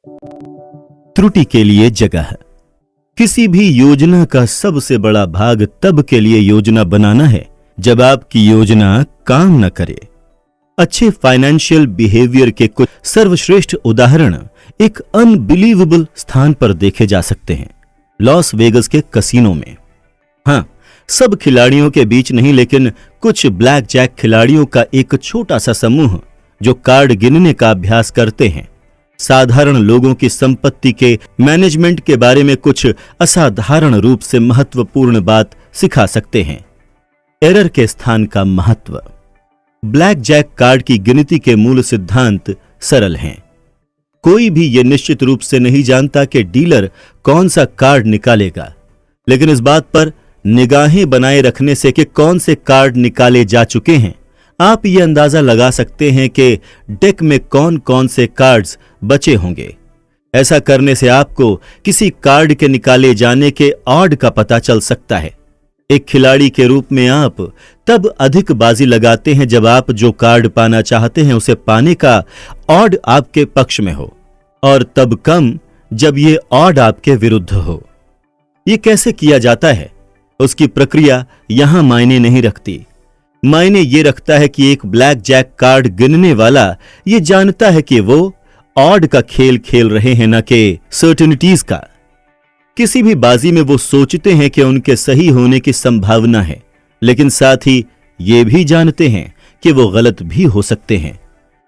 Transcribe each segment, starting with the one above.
त्रुटि के लिए जगह। किसी भी योजना का सबसे बड़ा भाग तब के लिए योजना बनाना है जब आपकी योजना काम न करे। अच्छे फाइनेंशियल बिहेवियर के कुछ सर्वश्रेष्ठ उदाहरण एक अनबिलीवेबल स्थान पर देखे जा सकते हैं, लॉस वेगस के कसीनो में। हां, सब खिलाड़ियों के बीच नहीं, लेकिन कुछ ब्लैक जैक खिलाड़ियों का एक छोटा सा समूह जो कार्ड गिनने का अभ्यास करते हैं, साधारण लोगों की संपत्ति के मैनेजमेंट के बारे में कुछ असाधारण रूप से महत्वपूर्ण बात सिखा सकते हैं। एरर के स्थान का महत्व। ब्लैक जैक कार्ड की गिनती के मूल सिद्धांत सरल हैं। कोई भी यह निश्चित रूप से नहीं जानता कि डीलर कौन सा कार्ड निकालेगा, लेकिन इस बात पर निगाहें बनाए रखने से कि कौन से कार्ड निकाले जा चुके हैं, आप यह अंदाजा लगा सकते हैं कि डेक में कौन कौन से कार्ड्स बचे होंगे। ऐसा करने से आपको किसी कार्ड के निकाले जाने के ऑड का पता चल सकता है। एक खिलाड़ी के रूप में आप तब अधिक बाजी लगाते हैं जब आप जो कार्ड पाना चाहते हैं उसे पाने का ऑड आपके पक्ष में हो, और तब कम जब ये ऑड आपके विरुद्ध हो। ये कैसे किया जाता है, उसकी प्रक्रिया यहां मायने नहीं रखती। मायने ये रखता है कि एक ब्लैक जैक कार्ड गिनने वाला ये जानता है कि वो ऑड का खेल खेल रहे हैं, न कि सर्टेनिटीज का। किसी भी बाजी में वो सोचते हैं कि उनके सही होने की संभावना है, लेकिन साथ ही ये भी जानते हैं कि वो गलत भी हो सकते हैं।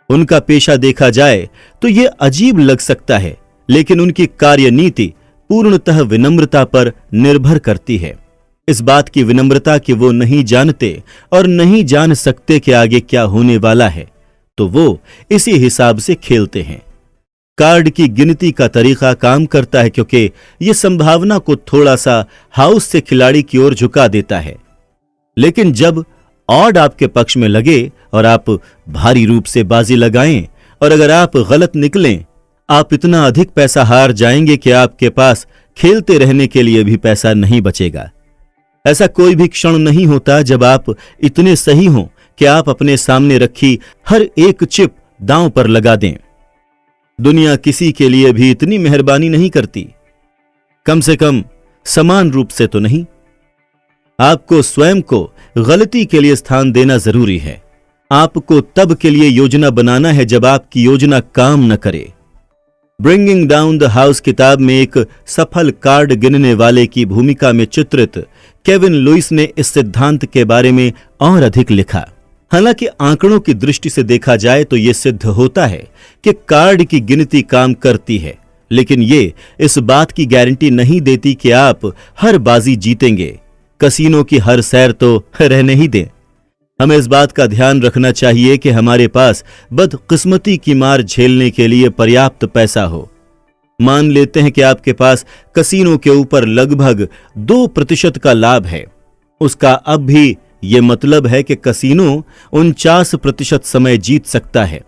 उनका पेशा देखा जाए तो ये अजीब लग सकता है, लेकिन उनकी कार्यनीति पूर्णतः विनम्रता पर निर्भर करती है। इस बात की विनम्रता कि वो नहीं जानते और नहीं जान सकते कि आगे क्या होने वाला है, तो वो इसी हिसाब से खेलते हैं। कार्ड की गिनती का तरीका काम करता है क्योंकि यह संभावना को थोड़ा सा हाउस से खिलाड़ी की ओर झुका देता है। लेकिन जब ऑड आपके पक्ष में लगे और आप भारी रूप से बाजी लगाएं और अगर आप गलत निकलें, आप इतना अधिक पैसा हार जाएंगे कि आपके पास खेलते रहने के लिए भी पैसा नहीं बचेगा। ऐसा कोई भी क्षण नहीं होता जब आप इतने सही हों कि आप अपने सामने रखी हर एक चिप दांव पर लगा दें। दुनिया किसी के लिए भी इतनी मेहरबानी नहीं करती, कम से कम समान रूप से तो नहीं। आपको स्वयं को गलती के लिए स्थान देना जरूरी है। आपको तब के लिए योजना बनाना है जब आपकी योजना काम न करे। ब्रिंगिंग डाउन द हाउस किताब में एक सफल कार्ड गिनने वाले की भूमिका में चित्रित केविन लुइस ने इस सिद्धांत के बारे में और अधिक लिखा। हालांकि आंकड़ों की दृष्टि से देखा जाए तो यह सिद्ध होता है कि कार्ड की गिनती काम करती है, लेकिन ये इस बात की गारंटी नहीं देती कि आप हर बाजी जीतेंगे। कसीनो की हर सैर तो रहने ही दें। हमें इस बात का ध्यान रखना चाहिए कि हमारे पास बदकिस्मती की मार झेलने के लिए पर्याप्त पैसा हो। मान लेते हैं कि आपके पास कसीनो के ऊपर लगभग 2% का लाभ है। उसका अब भी यह मतलब है कि कसीनो 49% समय जीत सकता है।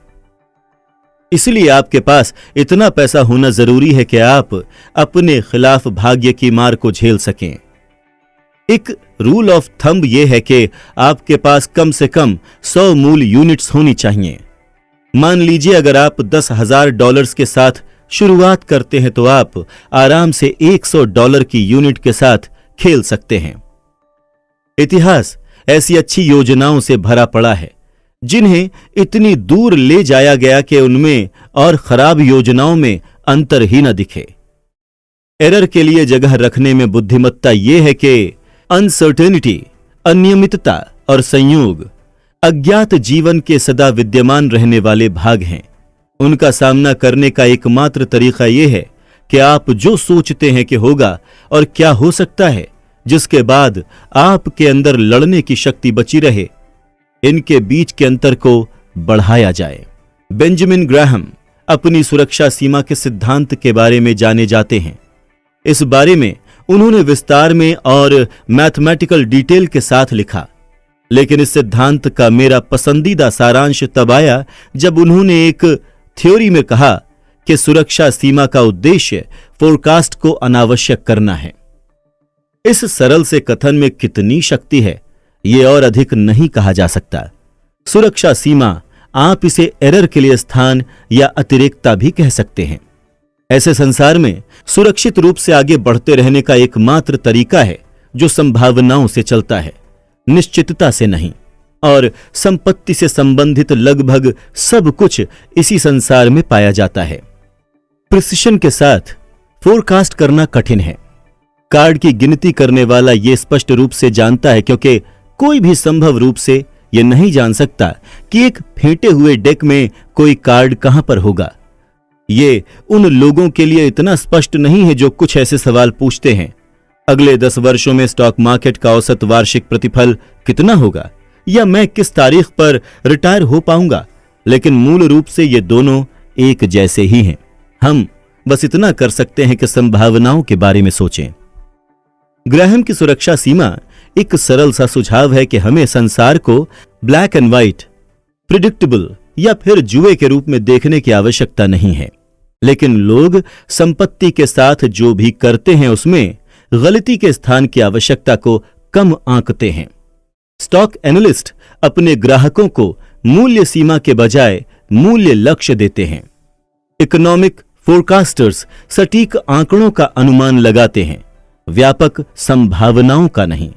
इसलिए आपके पास इतना पैसा होना जरूरी है कि आप अपने खिलाफ भाग्य की मार को झेल सकें। एक रूल ऑफ थंब यह है कि आपके पास कम से कम 100 मूल यूनिट्स होनी चाहिए। मान लीजिए अगर आप $10,000 के साथ शुरुआत करते हैं तो आप आराम से $100 की यूनिट के साथ खेल सकते हैं। इतिहास ऐसी अच्छी योजनाओं से भरा पड़ा है जिन्हें इतनी दूर ले जाया गया कि उनमें और खराब योजनाओं में अंतर ही न दिखे। एरर के लिए जगह रखने में बुद्धिमत्ता यह है कि अनसर्टेनिटी, अनियमितता और संयोग अज्ञात जीवन के सदा विद्यमान रहने वाले भाग हैं। उनका सामना करने का एकमात्र तरीका यह है कि आप जो सोचते हैं कि होगा और क्या हो सकता है, जिसके बाद आपके अंदर लड़ने की शक्ति बची रहे, इनके बीच के अंतर को बढ़ाया जाए। बेंजामिन ग्राहम अपनी सुरक्षा सीमा के सिद्धांत के बारे में जाने जाते हैं। इस बारे में उन्होंने विस्तार में और मैथमेटिकल डिटेल के साथ लिखा, लेकिन इस सिद्धांत का मेरा पसंदीदा सारांश तब आया जब उन्होंने एक थ्योरी में कहा कि सुरक्षा सीमा का उद्देश्य फोरकास्ट को अनावश्यक करना है। इस सरल से कथन में कितनी शक्ति है, यह और अधिक नहीं कहा जा सकता। सुरक्षा सीमा, आप इसे एरर के लिए स्थान या अतिरेकता भी कह सकते हैं। ऐसे संसार में सुरक्षित रूप से आगे बढ़ते रहने का एकमात्र तरीका है जो संभावनाओं से चलता है, निश्चितता से नहीं। और संपत्ति से संबंधित लगभग सब कुछ इसी संसार में पाया जाता है। प्रिसिशन के साथ फोरकास्ट करना कठिन है। कार्ड की गिनती करने वाला यह स्पष्ट रूप से जानता है, क्योंकि कोई भी संभव रूप से यह नहीं जान सकता कि एक फेंटे हुए डेक में कोई कार्ड कहां पर होगा। ये उन लोगों के लिए इतना स्पष्ट नहीं है जो कुछ ऐसे सवाल पूछते हैं, अगले 10 वर्षों में स्टॉक मार्केट का औसत वार्षिक प्रतिफल कितना होगा, या मैं किस तारीख पर रिटायर हो पाऊंगा। लेकिन मूल रूप से ये दोनों एक जैसे ही हैं। हम बस इतना कर सकते हैं कि संभावनाओं के बारे में सोचें। ग्राहम की सुरक्षा सीमा एक सरल सा सुझाव है कि हमें संसार को ब्लैक एंड व्हाइट, प्रिडिक्टेबल या फिर जुए के रूप में देखने की आवश्यकता नहीं है। लेकिन लोग संपत्ति के साथ जो भी करते हैं उसमें गलती के स्थान की आवश्यकता को कम आंकते हैं। स्टॉक एनालिस्ट अपने ग्राहकों को मूल्य सीमा के बजाय मूल्य लक्ष्य देते हैं। इकोनॉमिक फोरकास्टर्स सटीक आंकड़ों का अनुमान लगाते हैं, व्यापक संभावनाओं का नहीं।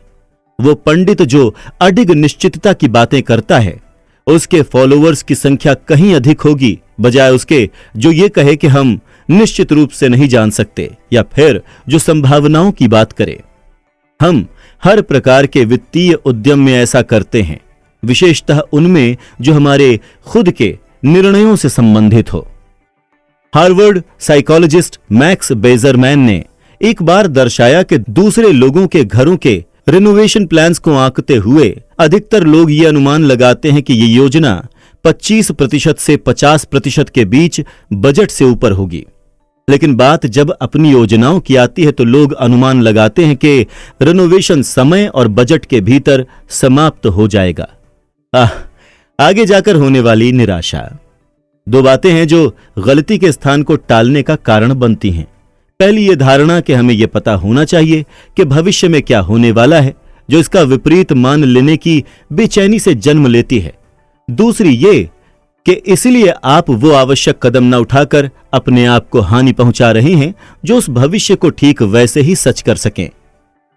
वो पंडित जो अडिग निश्चितता की बातें करता है, उसके फॉलोअर्स की संख्या कहीं अधिक होगी बजाय उसके जो ये कहे कि हम निश्चित रूप से नहीं जान सकते, या फिर जो संभावनाओं की बात करे। हम हर प्रकार के वित्तीय उद्यम में ऐसा करते हैं, विशेषतः उनमें जो हमारे खुद के निर्णयों से संबंधित हो। हार्वर्ड साइकोलॉजिस्ट मैक्स बेजरमैन ने एक बार दर्शाया कि दूसरे लोगों के घरों के रिनोवेशन प्लान्स को आंकते हुए अधिकतर लोग ये अनुमान लगाते हैं कि ये योजना 25% से 50% के बीच बजट से ऊपर होगी। लेकिन बात जब अपनी योजनाओं की आती है तो लोग अनुमान लगाते हैं कि रिनोवेशन समय और बजट के भीतर समाप्त हो जाएगा। आगे जाकर होने वाली निराशा। 2 बातें हैं जो गलती के स्थान को टालने का कारण बनती हैं। पहली ये धारणा कि हमें यह पता होना चाहिए कि भविष्य में क्या होने वाला है, जो इसका विपरीत मान लेने की बेचैनी से जन्म लेती है। दूसरी ये कि इसलिए आप वो आवश्यक कदम न उठाकर अपने आप को हानि पहुंचा रहे हैं जो उस भविष्य को ठीक वैसे ही सच कर सकें।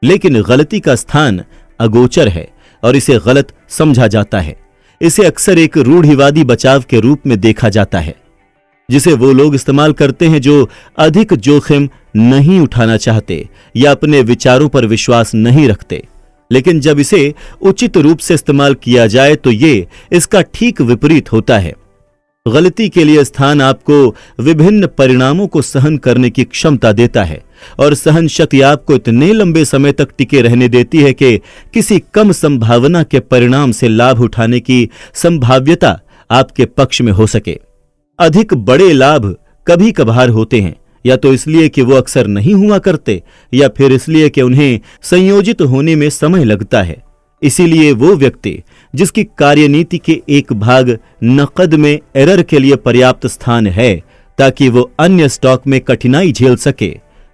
लेकिन गलती का स्थान अगोचर है और इसे गलत समझा जाता है। इसे अक्सर एक रूढ़िवादी बचाव के रूप में देखा जाता है, जिसे वो लोग इस्तेमाल करते हैं जो अधिक जोखिम नहीं उठाना चाहते या अपने विचारों पर विश्वास नहीं रखते। लेकिन जब इसे उचित रूप से इस्तेमाल किया जाए तो ये इसका ठीक विपरीत होता है। गलती के लिए स्थान आपको विभिन्न परिणामों को सहन करने की क्षमता देता है और सहन शक्ति आपको इतने लंबे समय तक टिके रहने देती है कि किसी कम संभावना के परिणाम से लाभ उठाने की संभाव्यता आपके पक्ष में हो सके। अधिक बड़े लाभ कभी कभार होते हैं, या तो इसलिए कि वो अक्सर नहीं हुआ करते या फिर इसलिए कि उन्हें संयोजित होने में समय लगता है। इसीलिए वो व्यक्ति जिसकी कार्यनीति के एक भाग नकद में एरर के लिए पर्याप्त स्थान है ताकि वो अन्य स्टॉक में कठिनाई झेल सके,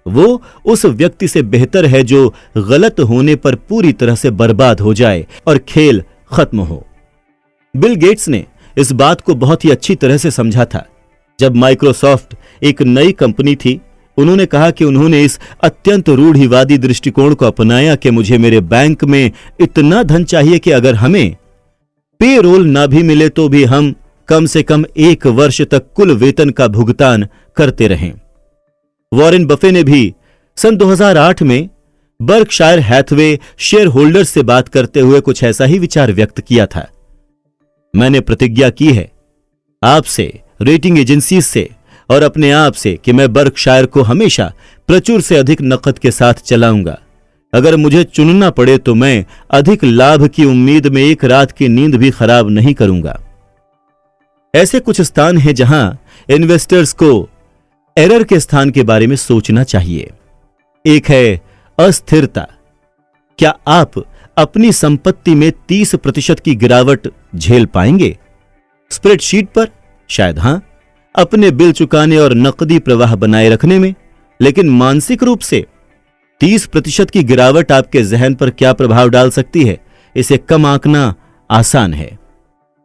वो उस व्यक्ति से बेहतर है जो गलत होने पर पूरी तरह से बर्बाद हो जाए और खेल खत्म हो। बिल गेट्स ने इस बात को बहुत ही अच्छी तरह से समझा था। जब माइक्रोसॉफ्ट एक नई कंपनी थी, उन्होंने कहा कि उन्होंने इस अत्यंत रूढ़िवादी दृष्टिकोण को अपनाया कि मुझे मेरे बैंक में इतना धन चाहिए कि अगर हमें पेरोल ना भी मिले तो भी हम कम से कम 1 वर्ष तक कुल वेतन का भुगतान करते रहें। वॉरेन बफे ने भी सन 2008 में बर्कशायर हैथवे शेयर होल्डर्स से बात करते हुए कुछ ऐसा ही विचार व्यक्त किया था। मैंने प्रतिज्ञा की है आपसे, रेटिंग एजेंसीज से और अपने आप से कि मैं बर्कशायर को हमेशा प्रचुर से अधिक नकद के साथ चलाऊंगा। अगर मुझे चुनना पड़े तो मैं अधिक लाभ की उम्मीद में एक रात की नींद भी खराब नहीं करूंगा। ऐसे कुछ स्थान हैं जहां इन्वेस्टर्स को एरर के स्थान के बारे में सोचना चाहिए। एक है अस्थिरता। क्या आप अपनी संपत्ति में 30% की गिरावट झेल पाएंगे? स्प्रेडशीट पर शायद हां, अपने बिल चुकाने और नकदी प्रवाह बनाए रखने में। लेकिन मानसिक रूप से 30% की गिरावट आपके जहन पर क्या प्रभाव डाल सकती है, इसे कम आंकना आसान है।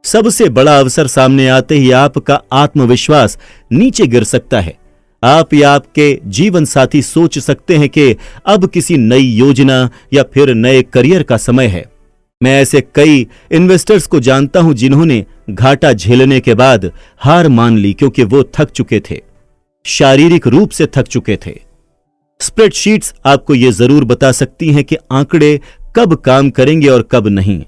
सबसे बड़ा अवसर सामने आते ही आपका आत्मविश्वास नीचे गिर सकता है। आप या आपके जीवन साथी सोच सकते हैं कि अब किसी नई योजना या फिर नए करियर का समय है। मैं ऐसे कई इन्वेस्टर्स को जानता हूं जिन्होंने घाटा झेलने के बाद हार मान ली, क्योंकि वो थक चुके थे, शारीरिक रूप से थक चुके थे। स्प्रेडशीट्स आपको यह जरूर बता सकती हैं कि आंकड़े कब काम करेंगे और कब नहीं,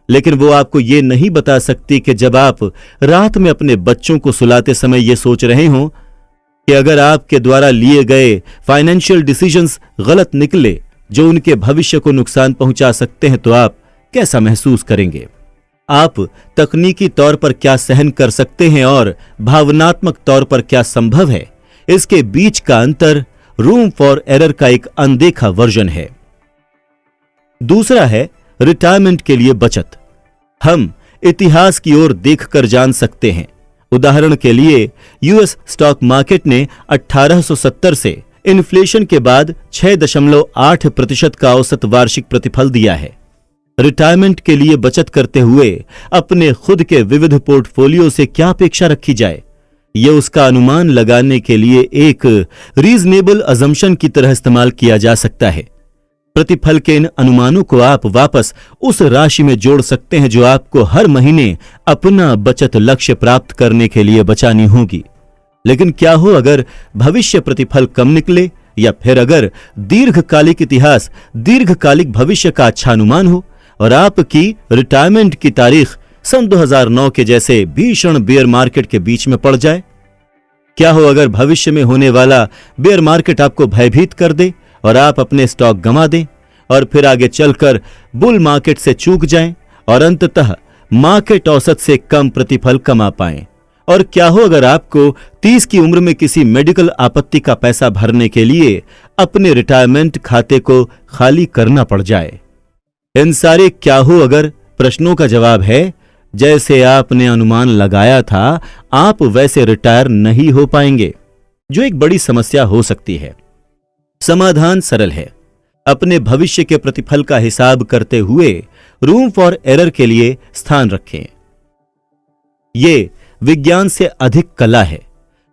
लेकिन वो आपको यह नहीं बता सकती कि जब आप रात में अपने बच्चों को सुलाते समय यह सोच रहे हो कि अगर आपके द्वारा लिए गए फाइनेंशियल डिसीजंस गलत निकले जो उनके भविष्य को नुकसान पहुंचा सकते हैं, तो आप कैसा महसूस करेंगे। आप तकनीकी तौर पर क्या सहन कर सकते हैं और भावनात्मक तौर पर क्या संभव है, इसके बीच का अंतर रूम फॉर एरर का एक अनदेखा वर्जन है। दूसरा है रिटायरमेंट के लिए बचत। हम इतिहास की ओर देखकर जान सकते हैं। उदाहरण के लिए यूएस स्टॉक मार्केट ने 1870 से इन्फ्लेशन के बाद 6.8% का औसत वार्षिक प्रतिफल दिया है। रिटायरमेंट के लिए बचत करते हुए अपने खुद के विविध पोर्टफोलियो से क्या अपेक्षा रखी जाए, यह उसका अनुमान लगाने के लिए एक रीजनेबल अजम्पशन की तरह इस्तेमाल किया जा सकता है। प्रतिफल के इन अनुमानों को आप वापस उस राशि में जोड़ सकते हैं जो आपको हर महीने अपना बचत लक्ष्य प्राप्त करने के लिए बचानी होगी। लेकिन क्या हो अगर भविष्य प्रतिफल कम निकले, या फिर अगर दीर्घकालिक इतिहास दीर्घकालिक भविष्य का अच्छा अनुमान हो और आपकी रिटायरमेंट की तारीख सन 2009 के जैसे भीषण बेयर मार्केट के बीच में पड़ जाए? क्या हो अगर भविष्य में होने वाला बेयर मार्केट आपको भयभीत कर दे और आप अपने स्टॉक गंवा दें और फिर आगे चलकर बुल मार्केट से चूक जाएं और अंततः मार्केट औसत से कम प्रतिफल कमा पाएं? और क्या हो अगर आपको 30 की उम्र में किसी मेडिकल आपत्ति का पैसा भरने के लिए अपने रिटायरमेंट खाते को खाली करना पड़ जाए? इन सारे क्या हो अगर प्रश्नों का जवाब है, जैसे आपने अनुमान लगाया था आप वैसे रिटायर नहीं हो पाएंगे, जो एक बड़ी समस्या हो सकती है। समाधान सरल है। अपने भविष्य के प्रतिफल का हिसाब करते हुए रूम फॉर एरर के लिए स्थान रखें। ये विज्ञान से अधिक कला है।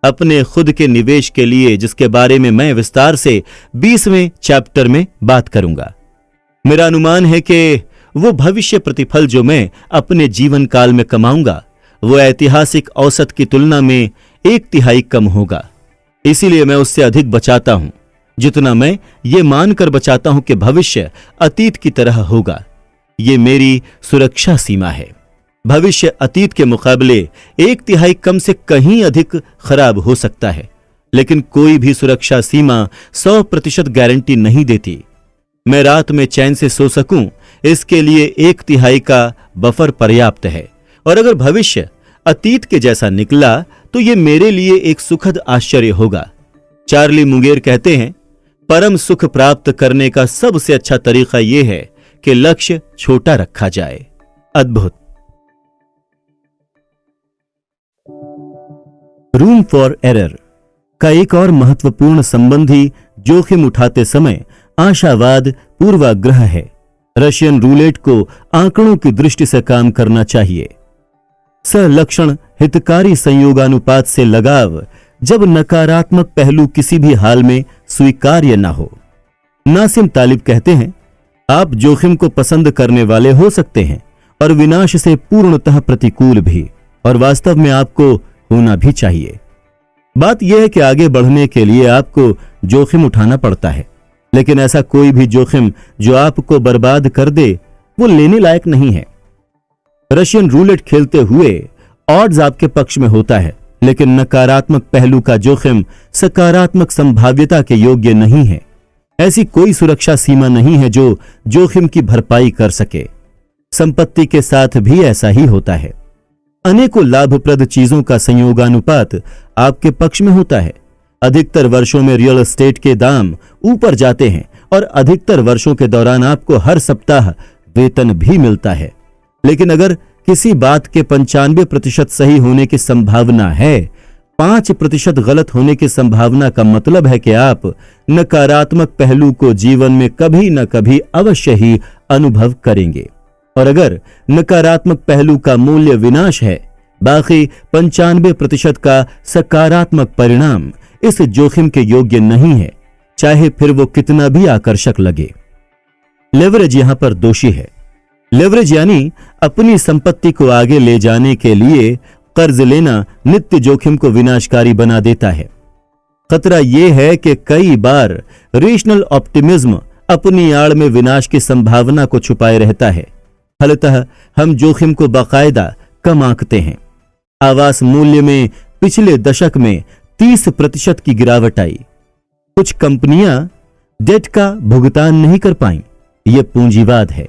अपने खुद के निवेश के लिए, जिसके बारे में मैं विस्तार से 20वें चैप्टर में बात करूंगा। मेरा अनुमान है कि वो भविष्य प्रतिफल जो मैं अपने जीवन काल में कमाऊंगा वो ऐतिहासिक औसत की तुलना में 1/3 कम होगा। इसीलिए मैं उससे अधिक बचाता हूं, जितना मैं ये मानकर बचाता हूं कि भविष्य अतीत की तरह होगा। ये मेरी सुरक्षा सीमा है। भविष्य अतीत के मुकाबले 1/3 कम से कहीं अधिक खराब हो सकता है, लेकिन कोई भी सुरक्षा सीमा 100% गारंटी नहीं देती। मैं रात में चैन से सो सकूं, इसके लिए 1/3 का बफर पर्याप्त है। और अगर भविष्य अतीत के जैसा निकला तो यह मेरे लिए एक सुखद आश्चर्य होगा। चार्ली मुंगेर कहते हैं, परम सुख प्राप्त करने का सबसे अच्छा तरीका यह है कि लक्ष्य छोटा रखा जाए। अद्भुत। रूम फॉर एरर का एक और महत्वपूर्ण संबंधी जोखिम उठाते समय आशावाद पूर्वाग्रह है। रशियन रूलेट को आंकड़ों की दृष्टि से काम करना चाहिए। सलक्षण हितकारी संयोगानुपात से लगाव, जब नकारात्मक पहलू किसी भी हाल में स्वीकार्य न हो। नासिम तालिब कहते हैं, आप जोखिम को पसंद करने वाले हो सकते हैं और विनाश से पूर्णतः प्रतिकूल भी, और वास्तव में आपको होना भी चाहिए। बात यह है कि आगे बढ़ने के लिए आपको जोखिम उठाना पड़ता है, लेकिन ऐसा कोई भी जोखिम जो आपको बर्बाद कर दे वो लेने लायक नहीं है। रशियन रूलेट खेलते हुए ऑड्स आपके पक्ष में होता है, लेकिन नकारात्मक पहलू का जोखिम सकारात्मक संभाव्यता के योग्य नहीं है। ऐसी कोई सुरक्षा सीमा नहीं है जो जोखिम की भरपाई कर सके। संपत्ति के साथ भी ऐसा ही होता है। अनेकों लाभप्रद चीजों का संयोगानुपात आपके पक्ष में होता है। अधिकतर वर्षों में रियल एस्टेट के दाम ऊपर जाते हैं और अधिकतर वर्षों के दौरान आपको हर सप्ताह वेतन भी मिलता है। लेकिन अगर किसी बात के 95% सही होने की संभावना है, 5% गलत होने की संभावना का मतलब है कि आप नकारात्मक पहलू को जीवन में कभी न कभी अवश्य ही अनुभव करेंगे। और अगर नकारात्मक पहलू का मूल्य विनाश है, बाकी 95% का सकारात्मक परिणाम इस जोखिम के योग्य नहीं है, चाहे फिर वो कितना भी आकर्षक लगे। लेवरेज यहां पर दोषी है। लेवरेज यानी अपनी संपत्ति को आगे ले जाने के लिए कर्ज लेना नित्य जोखिम को विनाशकारी बना देता है। खतरा यह है कि कई बार रेशनल ऑप्टिमिज्म अपनी आड़ में विनाश की संभावना को छुपाए रहता है। फलतः हम जोखिम को बाकायदा कम आंकते हैं। आवास मूल्य में पिछले दशक में 30% की गिरावट आई। कुछ कंपनियां डेट का भुगतान नहीं कर पाईं। यह पूंजीवाद है।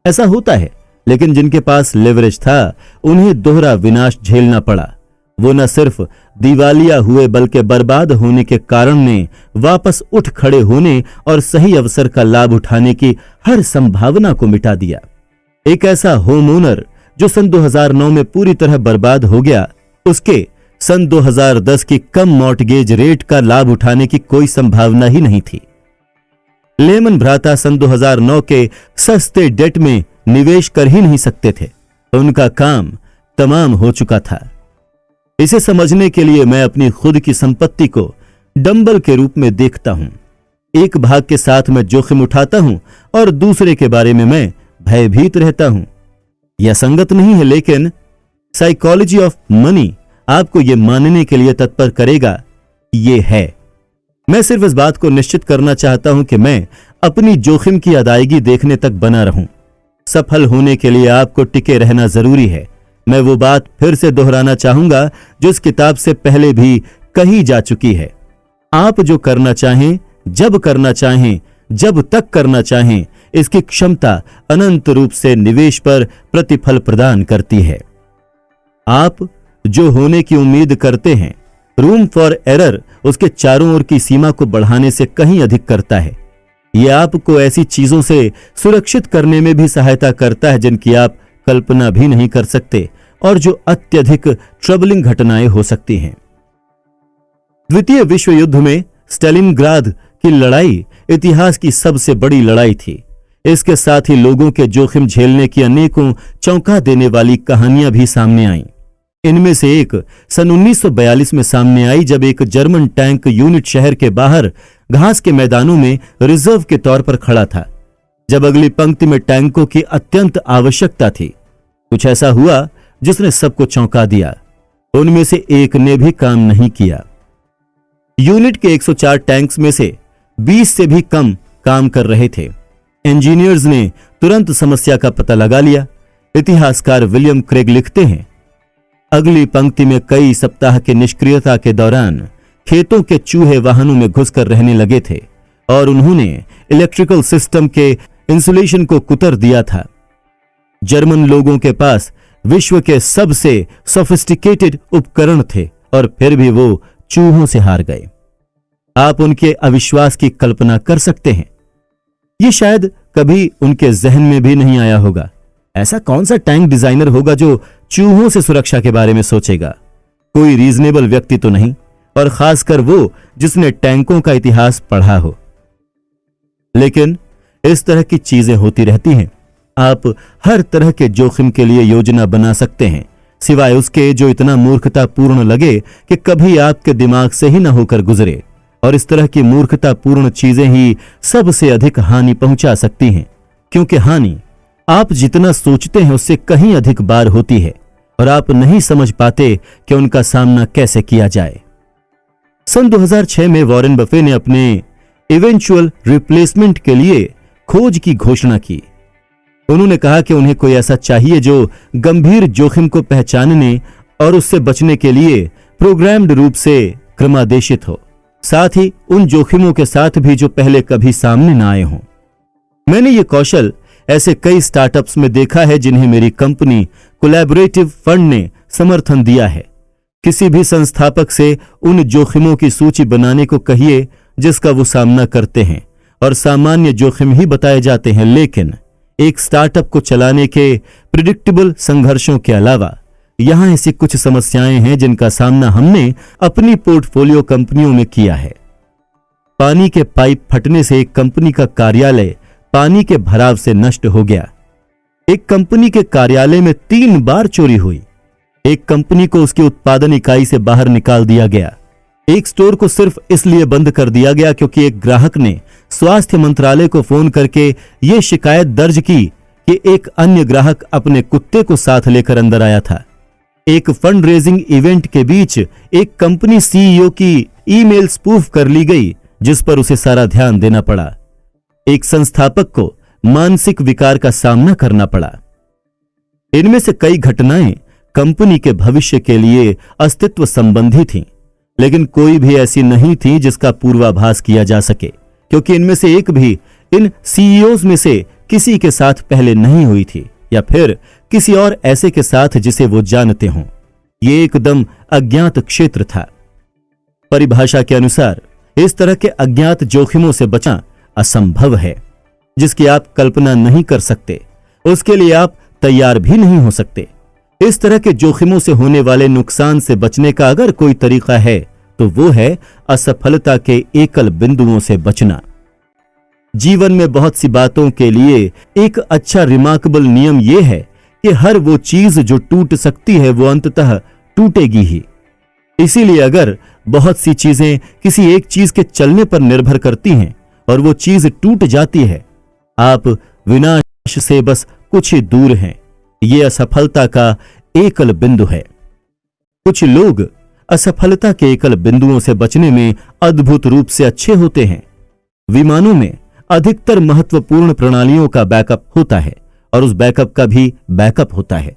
ऐसा होता है, लेकिन जिनके पास लेवरेज था उन्हें दोहरा विनाश झेलना पड़ा। वो न सिर्फ दिवालिया हुए बल्कि बर्बाद होने के कारण ने वापस उठ खड़े होने और सही अवसर का लाभ उठाने की हर संभावना को मिटा दिया। एक ऐसा होम ओनर जो सन 2009 में पूरी तरह बर्बाद हो गया, उसके सन 2010 की कम मॉर्टगेज रेट का लाभ उठाने की कोई संभावना ही नहीं थी। लेमन भ्राता सन 2009 के सस्ते डेट में निवेश कर ही नहीं सकते थे। उनका काम तमाम हो चुका था। इसे समझने के लिए मैं अपनी खुद की संपत्ति को डंबल के रूप में देखता हूं। एक भाग के साथ मैं जोखिम उठाता हूं और दूसरे के बारे में मैं भयभीत रहता हूं। यह संगत नहीं है, लेकिन साइकोलॉजी ऑफ मनी आपको यह मानने के लिए तत्पर करेगा, यह है। मैं सिर्फ इस बात को निश्चित करना चाहता हूं कि मैं अपनी जोखिम की अदायगी देखने तक बना रहूं। सफल होने के लिए आपको टिके रहना जरूरी है। मैं वो बात फिर से दोहराना चाहूंगा जो इस किताब से पहले भी कही जा चुकी है। आप जो करना चाहें, जब करना चाहें, जब तक करना चाहें, इसकी क्षमता अनंत रूप से निवेश पर प्रतिफल प्रदान करती है। आप जो होने की उम्मीद करते हैं, रूम फॉर एरर उसके चारों ओर की सीमा को बढ़ाने से कहीं अधिक करता है। यह आपको ऐसी चीजों से सुरक्षित करने में भी सहायता करता है जिनकी आप कल्पना भी नहीं कर सकते और जो अत्यधिक ट्रबलिंग घटनाएं हो सकती हैं। द्वितीय विश्व युद्ध में स्टालिनग्राद की लड़ाई इतिहास की सबसे बड़ी लड़ाई थी। इसके साथ ही लोगों के जोखिम झेलने की अनेकों चौंका देने वाली कहानियां भी सामने आईं। इनमें से एक सन 1942 में सामने आई, जब एक जर्मन टैंक यूनिट शहर के बाहर घास के मैदानों में रिजर्व के तौर पर खड़ा था। जब अगली पंक्ति में टैंकों की अत्यंत आवश्यकता थी, कुछ ऐसा हुआ जिसने सबको चौंका दिया। उनमें से एक ने भी काम नहीं किया। यूनिट के 104 टैंक्स में से 20 से भी कम काम कर रहे थे। इंजीनियर्स ने तुरंत समस्या का पता लगा लिया। इतिहासकार विलियम क्रेग लिखते हैं, अगली पंक्ति में कई सप्ताह की निष्क्रियता के दौरान खेतों के चूहे वाहनों में घुसकर रहने लगे थे और उन्होंने इलेक्ट्रिकल सिस्टम के इंसुलेशन को कुतर दिया था। जर्मन लोगों के पास विश्व के सबसे सोफिस्टिकेटेड उपकरण थे और फिर भी वो चूहों से हार गए। आप उनके अविश्वास की कल्पना कर सकते हैं। ये शायद कभी उनके जहन में भी नहीं आया होगा। ऐसा कौन सा टैंक डिजाइनर होगा जो चूहों से सुरक्षा के बारे में सोचेगा? कोई रीजनेबल व्यक्ति तो नहीं, और खासकर वो जिसने टैंकों का इतिहास पढ़ा हो। लेकिन इस तरह की चीजें होती रहती हैं। आप हर तरह के जोखिम के लिए योजना बना सकते हैं, सिवाय उसके जो इतना मूर्खतापूर्ण लगे कि कभी आपके दिमाग से ही न होकर गुजरे। और इस तरह की मूर्खतापूर्ण चीजें ही सबसे अधिक हानि पहुंचा सकती हैं, क्योंकि हानि आप जितना सोचते हैं उससे कहीं अधिक बार होती है और आप नहीं समझ पाते कि उनका सामना कैसे किया जाए। सन 2006 में वॉरेन बफे ने अपने इवेंचुअल रिप्लेसमेंट के लिए खोज की घोषणा की। उन्होंने कहा कि उन्हें कोई ऐसा चाहिए जो गंभीर जोखिम को पहचानने और उससे बचने के लिए प्रोग्राम्ड रूप से क्रमादेशित हो, साथ ही उन जोखिमों के साथ भी जो पहले कभी सामने न आए हों। मैंने ये कौशल ऐसे कई स्टार्टअप्स में देखा है जिन्हें मेरी कंपनी कोलैबोरेटिव फंड ने समर्थन दिया है। किसी भी संस्थापक से उन जोखिमों की सूची बनाने को कहिए जिसका वो सामना करते हैं, और सामान्य जोखिम ही बताए जाते हैं। लेकिन एक स्टार्टअप को चलाने के प्रिडिक्टेबल संघर्षों के अलावा यहां ऐसी कुछ समस्याएं हैं जिनका सामना हमने अपनी पोर्टफोलियो कंपनियों में किया है। पानी के पाइप फटने से एक कंपनी का कार्यालय पानी के भराव से नष्ट हो गया। एक कंपनी के कार्यालय में 3 बार चोरी हुई। एक कंपनी को उसकी उत्पादन इकाई से बाहर निकाल दिया गया। एक स्टोर को सिर्फ इसलिए बंद कर दिया गया क्योंकि एक ग्राहक ने स्वास्थ्य मंत्रालय को फोन करके यह शिकायत दर्ज की कि एक अन्य ग्राहक अपने कुत्ते को साथ लेकर अंदर आया था। एक फंड रेजिंग इवेंट के बीच एक कंपनी सीईओ की ईमेल स्पूफ कर ली गई, जिस पर उसे सारा ध्यान देना पड़ा। एक संस्थापक को मानसिक विकार का सामना करना पड़ा। इनमें से कई घटनाएं कंपनी के भविष्य के लिए अस्तित्व संबंधी थीं, लेकिन कोई भी ऐसी नहीं थी जिसका पूर्वाभास किया जा सके, क्योंकि इनमें से एक भी इन सीईओज में से किसी के साथ पहले नहीं हुई थी या फिर किसी और ऐसे के साथ जिसे वो जानते हों। ये एकदम अज्ञात क्षेत्र था। परिभाषा के अनुसार इस तरह के अज्ञात जोखिमों से बचना असंभव है, जिसकी आप कल्पना नहीं कर सकते, उसके लिए आप तैयार भी नहीं हो सकते। इस तरह के जोखिमों से होने वाले नुकसान से बचने का अगर कोई तरीका है तो वो है असफलता के एकल बिंदुओं से बचना। जीवन में बहुत सी बातों के लिए एक अच्छा रिमार्केबल नियम यह है कि हर वो चीज जो टूट सकती है वो अंततः टूटेगी ही। इसीलिए अगर बहुत सी चीजें किसी एक चीज के चलने पर निर्भर करती हैं और वो चीज टूट जाती है, आप विनाश से बस कुछ ही दूर हैं। ये असफलता का एकल बिंदु है। कुछ लोग असफलता के एकल बिंदुओं से बचने में अद्भुत रूप से अच्छे होते हैं। विमानों में अधिकतर महत्वपूर्ण प्रणालियों का बैकअप होता है और उस बैकअप का भी बैकअप होता है।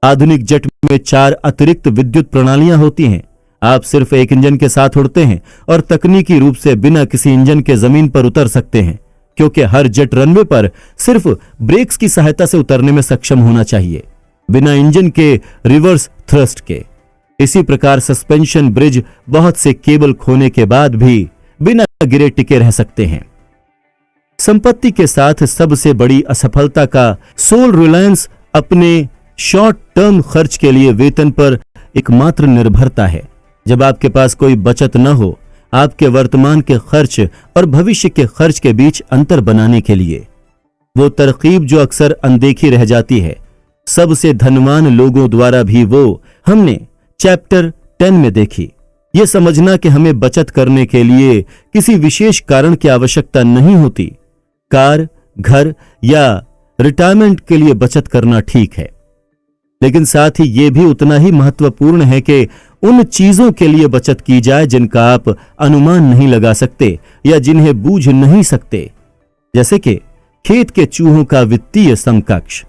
आधुनिक जेट में 4 अतिरिक्त विद्युत प्रणालियां होती हैं। आप सिर्फ एक इंजन के साथ उड़ते हैं और तकनीकी रूप से बिना किसी इंजन के जमीन पर उतर सकते हैं, क्योंकि हर जेट रनवे पर सिर्फ ब्रेक्स की सहायता से उतरने में सक्षम होना चाहिए, बिना इंजन के रिवर्स थ्रस्ट के। इसी प्रकार सस्पेंशन ब्रिज बहुत से केबल खोने के बाद भी बिना गिरे टिके रह सकते हैं। संपत्ति के साथ सबसे बड़ी असफलता का सोल रिलायंस अपने शॉर्ट टर्म खर्च के लिए वेतन पर एकमात्र निर्भरता है। जब आपके पास कोई बचत न हो, आपके वर्तमान के खर्च और भविष्य के खर्च के बीच अंतर बनाने के लिए, वो तरकीब जो अक्सर अनदेखी रह जाती है सबसे धनवान लोगों द्वारा भी, वो हमने चैप्टर 10 में देखी। ये समझना कि हमें बचत करने के लिए किसी विशेष कारण की आवश्यकता नहीं होती। कार, घर या रिटायरमेंट के लिए बचत करना ठीक है, लेकिन साथ ही यह भी उतना ही महत्वपूर्ण है कि उन चीजों के लिए बचत की जाए जिनका आप अनुमान नहीं लगा सकते या जिन्हें बूझ नहीं सकते, जैसे कि खेत के चूहों का वित्तीय समकक्ष।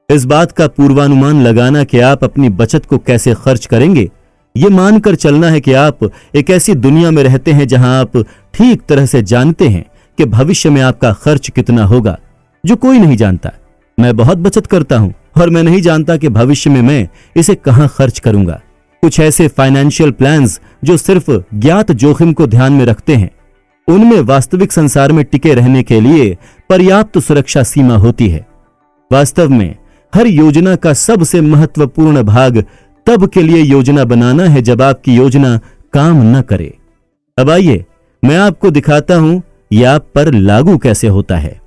इस बात का पूर्वानुमान लगाना कि आप अपनी बचत को कैसे खर्च करेंगे, ये मानकर चलना है कि आप एक ऐसी दुनिया में रहते हैं जहां आप ठीक तरह से जानते हैं कि भविष्य में आपका खर्च कितना होगा, जो कोई नहीं जानता। मैं बहुत बचत करता हूं और मैं नहीं जानता कि भविष्य में मैं इसे कहां खर्च करूंगा। कुछ ऐसे फाइनेंशियल प्लान्स जो सिर्फ ज्ञात जोखिम को ध्यान में रखते हैं, उनमें वास्तविक संसार में टिके रहने के लिए पर्याप्त सुरक्षा सीमा होती है। वास्तव में हर योजना का सबसे महत्वपूर्ण भाग तब के लिए योजना बनाना है जब आपकी योजना काम न करे। अब आइए मैं आपको दिखाता हूं यह आप पर लागू कैसे होता है।